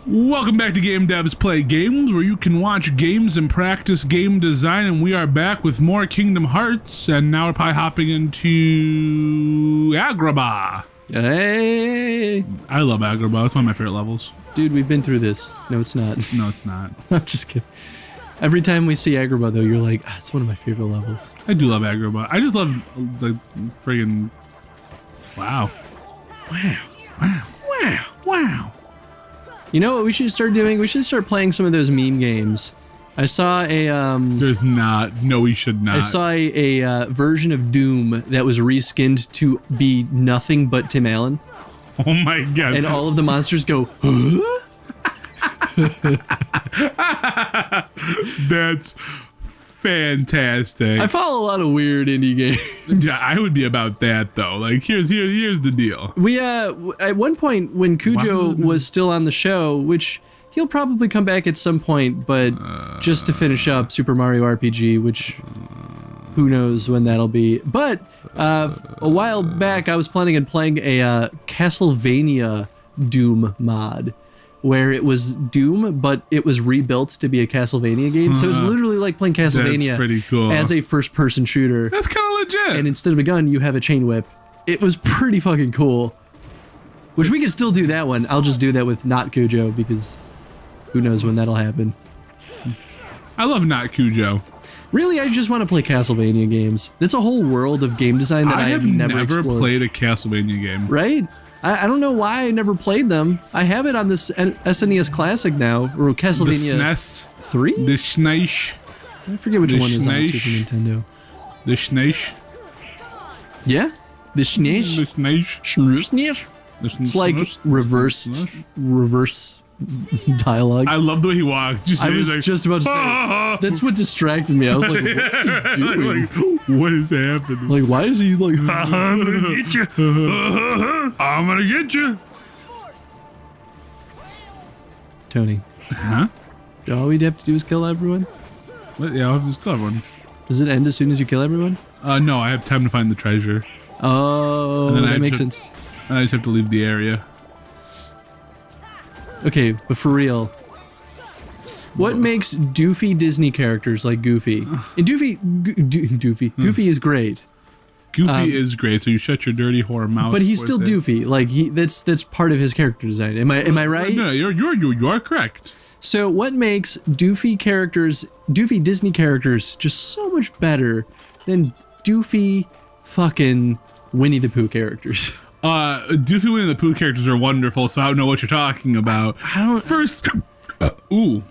Welcome back to Game Devs Play Games, where you can watch games and practice game design, and we are back with more Kingdom Hearts, and now we're probably hopping into Agrabah. Hey! I love Agrabah. It's one of my favorite levels. Dude, we've been through this. No, it's not. No, it's not. I'm just kidding. Every time we see Agrabah, though, you're like, it's one of my favorite levels. I do love Agrabah. I just love the friggin'... Wow. Wow. Wow. Wow. Wow. You know what we should start doing? We should start playing some of those meme games. I saw a, There's not. No, we should not. I saw a version of Doom that was reskinned to be nothing but Tim Allen. Oh my god. And all of the monsters go, huh? That's fantastic. I follow a lot of weird indie games. Yeah, I would be about that though. Like, here's the deal. We at one point when Cujo was still on the show, which he'll probably come back at some point, but just to finish up Super Mario RPG, which who knows when that'll be. But a while back, I was planning on playing a Castlevania Doom mod, where it was Doom, but it was rebuilt to be a Castlevania game. So it was literally like playing Castlevania That's pretty cool. as a first-person shooter. That's kind of legit. And instead of a gun, you have a chain whip. It was pretty fucking cool. Which we can still do that one. I'll just do that with not Cujo, because who knows when that'll happen. I love not Cujo. Really, I just want to play Castlevania games. That's a whole world of game design that I have never explored. Played a Castlevania game. Right? I don't know why I never played them. I have it on this SNES Classic now, or Castlevania The SNES. 3? The SNES. I forget which the one is on SNES. Super Nintendo. The SNES. Yeah? The SNES? The SNES. SNES? It's like reverse dialogue. I love the way he walked. I was like, just about to say, that's what distracted me. I was like, what's he doing? Like, what is happening? Like, why is he like... I'm gonna get you. I'm gonna get you. Tony. Huh? All we'd have to do is kill everyone? What? Yeah, I'll have this cover one. Does it end as soon as you kill everyone? No, I have time to find the treasure. Oh, that makes sense. And I just have to leave the area. Okay, but for real, what makes doofy Disney characters like Goofy? And Goofy is great. Goofy is great, so you shut your dirty whore mouth. But he's still doofy. Like that's part of his character design. Am I right? No, you are correct. So what makes doofy Disney characters just so much better than doofy fucking Winnie the Pooh characters? Doofy Winnie the Pooh characters are wonderful, so I don't know what you're talking about. I don't... First, ooh.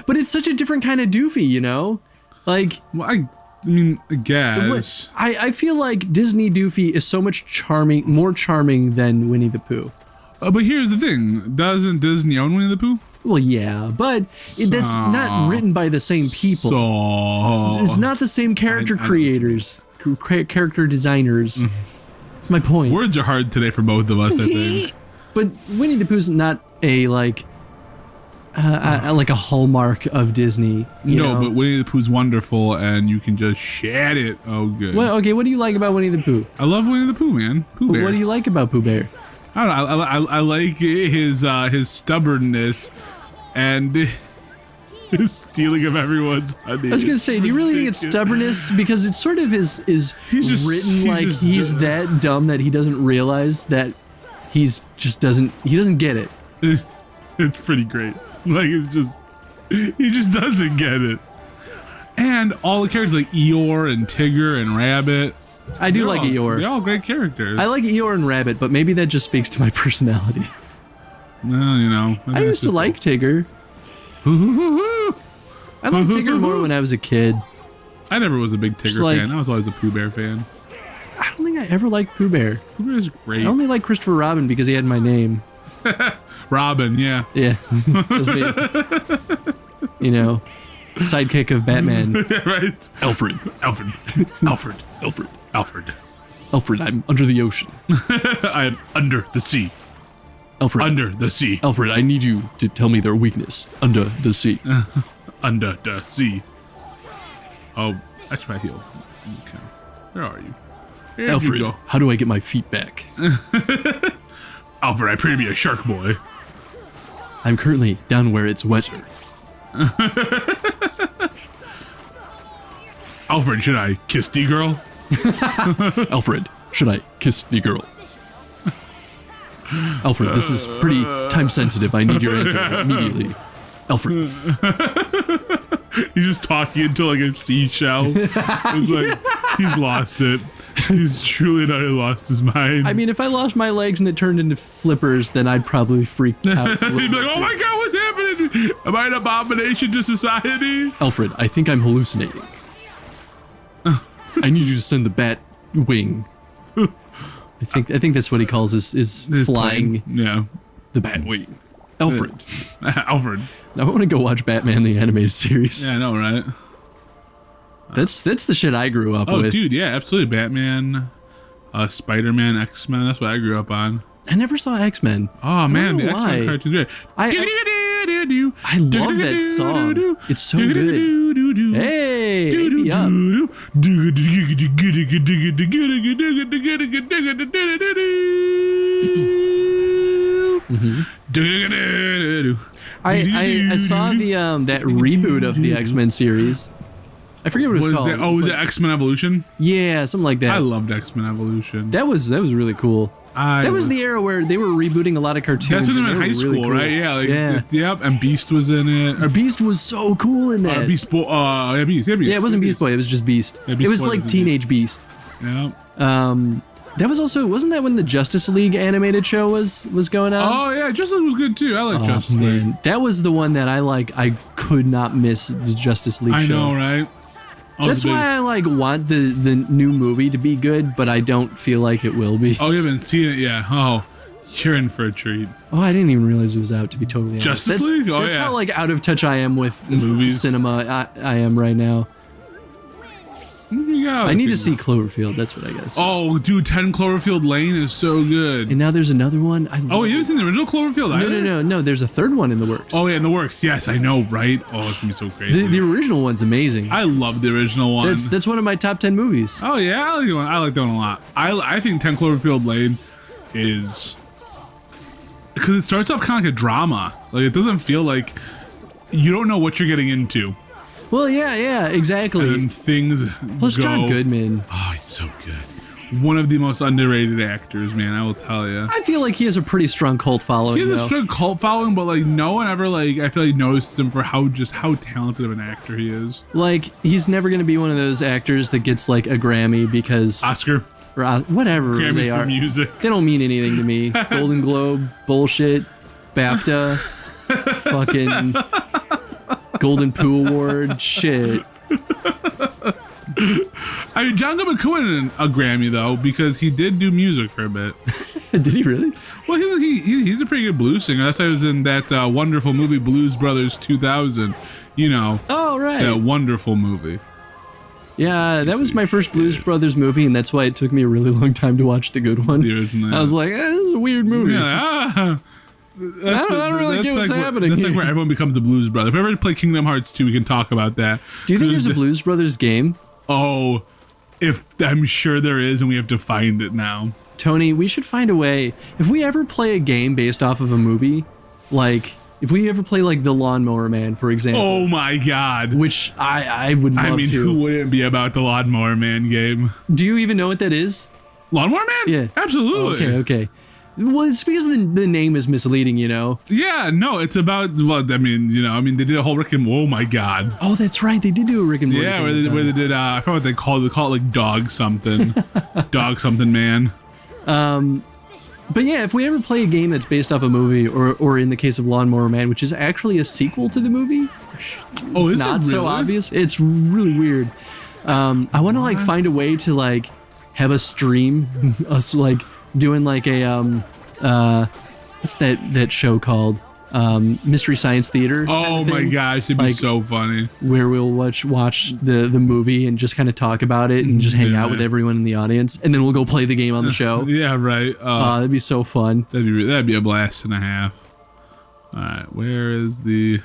But it's such a different kind of doofy, you know? Like... Well, I mean, I guess. I feel like Disney Doofy is so much more charming than Winnie the Pooh. But here's the thing. Doesn't Disney own Winnie the Pooh? Well, yeah, but that's not written by the same people. So... It's not the same character creators, character designers. That's my point. Words are hard today for both of us, I think. But Winnie the Pooh's not a, like a hallmark of Disney. You know? But Winnie the Pooh's wonderful, and you can just shat it. Oh, good. Well, okay, what do you like about Winnie the Pooh? I love Winnie the Pooh, man. Pooh Bear. What do you like about Pooh Bear? I don't know. I like his stubbornness and his stealing of everyone's honey. I was gonna say, do you really think it's stubbornness? Because it sort of is written like he's that dumb that he doesn't realize that he doesn't get it. It's pretty great. Like, he just doesn't get it. And all the characters like Eeyore and Tigger and Rabbit. I do like Eeyore. They're all great characters. I like Eeyore and Rabbit, but maybe that just speaks to my personality. Well, you know. I used to like Tigger. I liked Tigger more when I was a kid. I never was a big Tigger fan. I was always a Pooh Bear fan. I don't think I ever liked Pooh Bear. Pooh Bear is great. I only like Christopher Robin because he had my name. Robin, yeah. Yeah. That's me. You know, sidekick of Batman. Right. Alfred. Alfred, I'm under the ocean. I am under the sea. Alfred. Under the sea. Alfred, I need you to tell me their weakness. Under the sea. Under the sea. Oh, that's my heel. Okay. Where are you? There Alfred, you go. how do I get my feet back? Alfred, I pray to be a shark boy. I'm currently down where it's wetter. Alfred, should I kiss the girl? Alfred, should I kiss the girl? Alfred, this is pretty time sensitive. I need your answer immediately. Alfred. He's just talking into like a seashell. It's like he's lost it. He's truly not lost his mind. I mean, if I lost my legs and it turned into flippers, then I'd probably freak out. He'd be like, oh my god, what's happening? Am I an abomination to society? Alfred, I think I'm hallucinating. I need you to send the bat wing. I think that's what he calls his flying. Plane. Yeah. The bat wing. Alfred. Alfred. Now I want to go watch Batman the animated series. Yeah, I know, right? That's the shit I grew up with. Oh, dude, yeah, absolutely. Batman, Spider-Man, X-Men. That's what I grew up on. I never saw X-Men. Oh man, the X-Men cartoons. I love that song. It's so good. Hey, baby up. I saw the that reboot of the X-Men series. I forget what it was called. Was it X-Men Evolution? Yeah, something like that. I loved X-Men Evolution. That was really cool. That was the era where they were rebooting a lot of cartoons. That's when they were in high school, right? Yeah, yep. And Beast was in it. Beast was so cool in that. Beast Boy. Beast. Yeah, it wasn't Beast Boy. It was just Beast. Yeah, Beast it was Boy like Teenage Beast. Yeah. That was also, wasn't that when the Justice League animated show was going on? Oh yeah, Justice League was good too. I like Justice League. That was the one that I could not miss the Justice League show. I know, right? That's why I want the new movie to be good, but I don't feel like it will be. Oh, you haven't seen it yet? Oh, you're in for a treat. Oh, I didn't even realize it was out, to be totally honest. Justice League? Oh, that's yeah. how out of touch I am with movies. Cinema. I am right now. Yeah, I need to see Cloverfield. That's what I guess. Oh, dude, 10 Cloverfield Lane is so good. And now there's another one. Oh, you haven't seen the original Cloverfield either? No. There's a third one in the works. Oh, yeah, in the works. Yes, I know, right? Oh, it's gonna be so crazy. The original one's amazing. I love the original one. That's one of my top 10 movies. Oh yeah, I like that one a lot. I think 10 Cloverfield Lane is because it starts off kind of like a drama. Like it doesn't feel like you don't know what you're getting into. Well, yeah, exactly. And things Plus go, John Goodman. Oh, he's so good. One of the most underrated actors, man. I will tell you. I feel like he has a pretty strong cult following. He has a strong cult following, but like no one ever I feel like noticed him for how talented of an actor he is. Like he's never gonna be one of those actors that gets like a Grammy because Oscar. Or whatever Grammys they are. For music. They don't mean anything to me. Golden Globe bullshit, BAFTA, fucking Golden Pooh Award shit. I mean, John Goodman could win a Grammy though because he did do music for a bit. Did he really? Well, he's a pretty good blues singer. That's why he was in that wonderful movie Blues Brothers 2000. You know. Oh right. That wonderful movie. Yeah, that was my first Blues Brothers movie, and that's why it took me a really long time to watch the good one. The original, I was like, this is a weird movie. Yeah, I don't really get what's happening. That's like where everyone becomes a Blues Brother. If we ever play Kingdom Hearts 2, we can talk about that. Do you think there's a Blues Brothers game? Oh, I'm sure there is, and we have to find it now. Tony, we should find a way. If we ever play a game based off of a movie, like if we ever play like the Lawnmower Man, for example. Oh my God! Which I would love to. I mean, who wouldn't be about the Lawnmower Man game? Do you even know what that is? Lawnmower Man? Yeah, absolutely. Okay. Well, it's because the name is misleading, you know. Yeah, no, it's about. Well, I mean, they did a whole Rick and. Oh my God. Oh, that's right. They did do a Rick and Morty. Yeah, where they did. I forgot what they called it. They call it like Dog something, Dog something Man. But yeah, if we ever play a game that's based off a movie, or in the case of Lawnmower Man, which is actually a sequel to the movie, it's not so obvious. It's really weird. I want to find a way to have a stream, us doing a what's that show called? Mystery Science Theater. Oh my gosh, it'd be so funny. Where we'll watch the movie and just kind of talk about it and just hang out with everyone in the audience, and then we'll go play the game on the show. Yeah, right. That'd be so fun. That'd be a blast and a half. All right, where is the?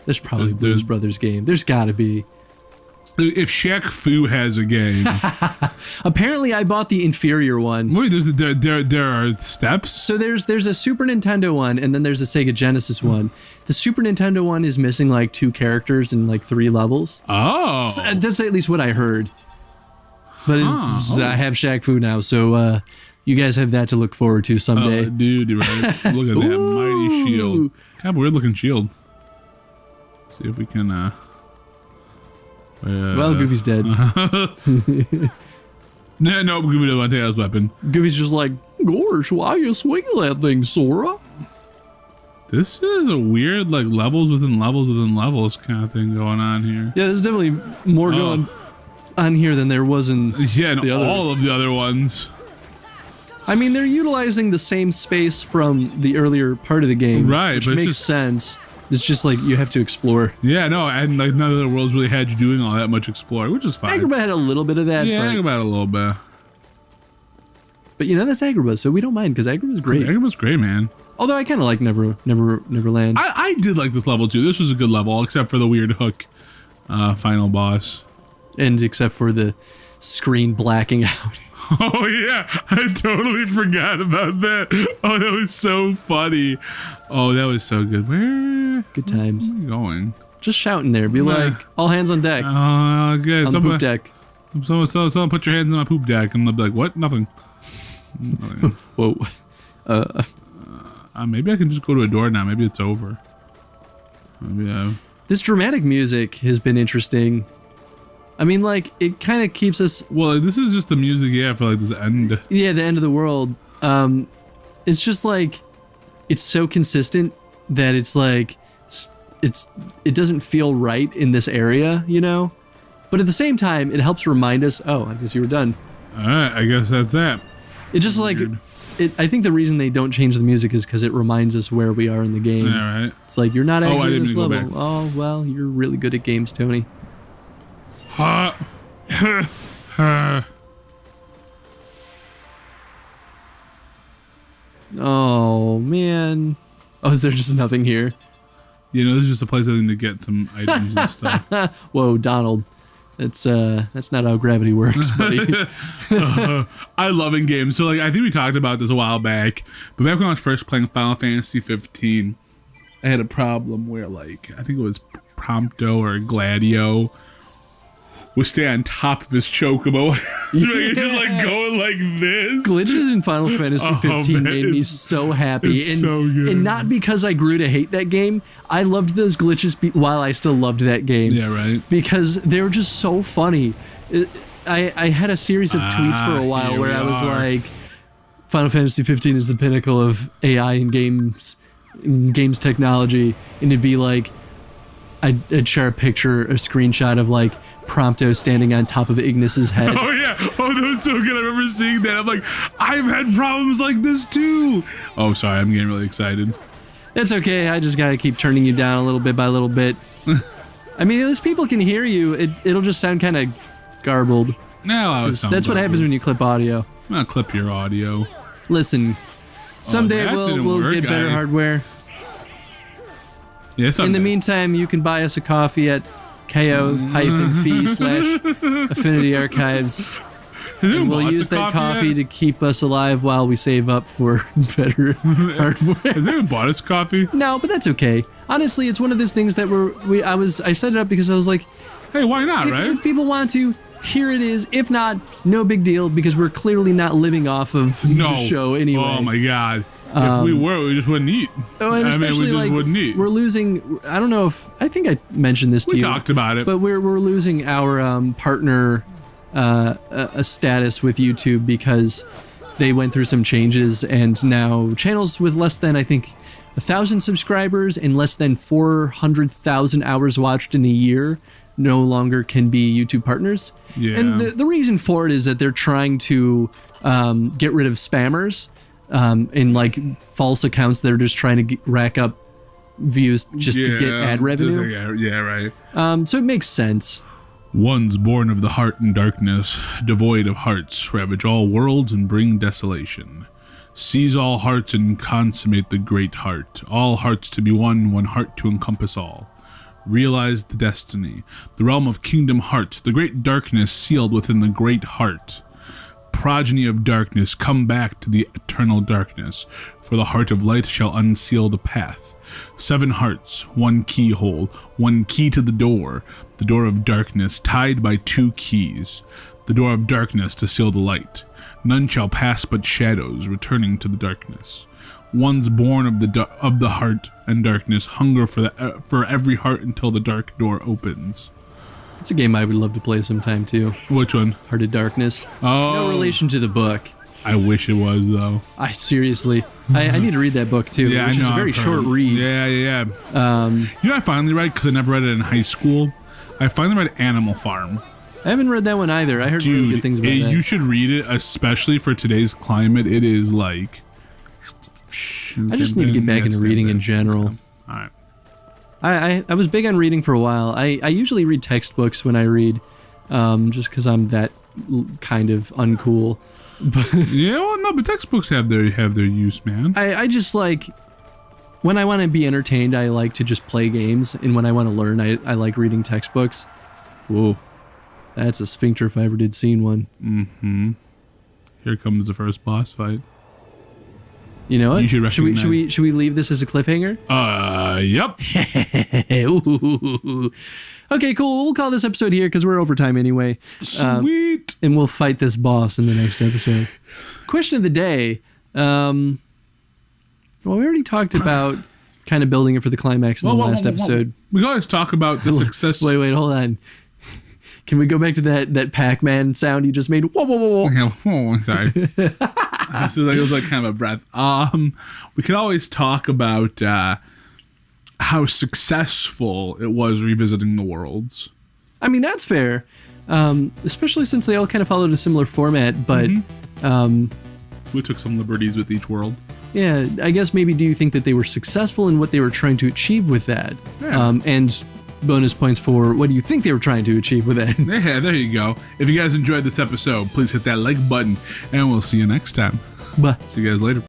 There's probably Blues Brothers game. There's got to be. If Shaq Fu has a game. Apparently, I bought the inferior one. Wait, there are steps? So there's a Super Nintendo one, and then there's a Sega Genesis one. The Super Nintendo one is missing like 2 characters and like 3 levels. Oh. So that's at least what I heard. But I have Shaq Fu now, so you guys have that to look forward to someday. Oh, dude, you're right. Look at that mighty shield. Kind of weird looking shield. Let's see if we can... well, Goofy's dead. No, Goofy doesn't want to take out his weapon. Goofy's just like, gosh, why are you swinging that thing, Sora? This is a weird, like, levels within levels kind of thing going on here. Yeah, there's definitely more going on here than there was in all of the other ones. I mean, they're utilizing the same space from the earlier part of the game, right? Which makes sense. It's just like you have to explore. Yeah, no, and like none of the worlds really had you doing all that much exploring, which is fine. Agrabah had a little bit of that. Yeah, Agrabah a little bit. But you know, that's Agrabah, so we don't mind because Agrabah's great. Agrabah's great, man. Although I kind of like Neverland. I did like this level too. This was a good level, except for the weird hook final boss. And except for the screen blacking out. Oh yeah, I totally forgot about that. Oh, that was so funny. Oh, that was so good. Where? Good times. Where are you going? Just shouting there. Be like, all hands on deck. Oh, okay. On the poop deck. Someone put your hands on my poop deck, and they'll be like, what? Nothing. Whoa. Maybe I can just go to a door now. Maybe it's over. Maybe This dramatic music has been interesting. I mean, like, it kind of keeps us... Well, this is just the music, yeah, for, like, this end. Yeah, the end of the world. It's just, like, it's so consistent that it's, like, it doesn't feel right in this area, you know? But at the same time, it helps remind us, oh, I guess you were done. All right, I guess that's that. It just, like... I think the reason they don't change the music is because it reminds us where we are in the game. Yeah, right. It's like, you're not actually in this level. Back. Oh, well, you're really good at games, Tony. Oh, man. Oh, is there just nothing here? You know, this is just a place I think to get some items and stuff. Whoa, Donald. That's not how gravity works, buddy. I love in games. So, like, I think we talked about this a while back, but back when I was first playing Final Fantasy 15, I had a problem where, like, I think it was Prompto or Gladio would stay on top of his chocobo. Just like going like this. Glitches in Final Fantasy 15 made me so happy. It's so good. And not because I grew to hate that game. I loved those glitches while I still loved that game. Yeah, right. Because they were just so funny. I had a series of tweets for a while where I was like, Final Fantasy 15 is the pinnacle of AI in games technology. And it'd be like, I'd share a screenshot of like, Prompto standing on top of Ignis's head. Oh yeah, oh that was so good. I remember seeing that. I'm like, I've had problems like this too. Oh, sorry, I'm getting really excited. That's okay. I just gotta keep turning you down a little bit by little bit. I mean, at least people can hear you. It'll just sound kind of garbled. No, that's what happens when you clip audio. I'm gonna clip your audio. Listen, someday we'll get better hardware. Yeah, in the meantime, you can buy us a coffee at ko-fi/Affinity Archives. And we'll use that coffee to keep us alive while we save up for better hardware. Has anyone bought us coffee? No, but that's okay. Honestly, it's one of those things that I set it up because I was like, hey, why not, right? If people want to, here it is. If not, no big deal, because we're clearly not living off of the show anyway. Oh my god. If we were, we just wouldn't eat. Oh, and especially we just wouldn't eat. We're losing. I don't know if I think I mentioned this to you. We talked about it, but we're losing our partner a status with YouTube because they went through some changes, and now channels with less than 1,000 subscribers and less than 400,000 hours watched in a year no longer can be YouTube partners. Yeah. And the reason for it is that they're trying to get rid of spammers. In like false accounts that are just trying to rack up views just to get ad revenue. Yeah, right. So it makes sense. Ones born of the heart and darkness, devoid of hearts, ravage all worlds and bring desolation. Seize all hearts and consummate the great heart. All hearts to be one, one heart to encompass all. realized the destiny. The realm of Kingdom Hearts, the great darkness sealed within the great heart. Progeny of darkness, come back to the eternal darkness, for the heart of light shall unseal the path. 7 hearts, 1 keyhole, 1 key to the door of darkness, tied by 2 keys. The door of darkness to seal the light. None shall pass but shadows, returning to the darkness. One's born of the heart and darkness, hunger for every heart until the dark door opens. It's a game I would love to play sometime too. Which one? Heart of Darkness. Oh. No relation to the book. I wish it was, though. I seriously, I need to read that book too, Yeah, which I know, is a very I've heard. short read. Yeah. You know, I finally read, because I never read it in high school, I finally read Animal Farm. I haven't read that one either. I heard really good things about that. You should read it, espally for today's climate. It is like... I just need to get back into reading in general. All right. I was big on reading for a while. I usually read textbooks when I read, just because I'm that kind of uncool. But Yeah, well, no, but textbooks have their use, man. I just like, when I want to be entertained, I like to just play games, and when I want to learn, I like reading textbooks. Whoa, that's a sphincter if I ever did seen one. Mm-hmm. Here comes the first boss fight. You know what? You should recognize. Should we leave this as a cliffhanger? Yep. Ooh. Okay, cool. We'll call this episode here because we're over time anyway. Sweet. And we'll fight this boss in the next episode. Question of the day. Well, we already talked about kind of building it for the climax in the last episode. We always talk about the success. Wait, hold on. Can we go back to that Pac-Man sound you just made? Whoa, whoa, whoa, whoa. Oh, sorry. It was like kind of a breath. We could always talk about how successful it was revisiting the worlds. I mean, that's fair. Especially since they all kind of followed a similar format, but We took some liberties with each world. yeah, I guess maybe do you think that they were successful in what they were trying to achieve with that? Yeah. And bonus points for what do you think they were trying to achieve with that? Yeah, there you go. If you guys enjoyed this episode, please hit that like button, and we'll see you next time. Bye. See you guys later.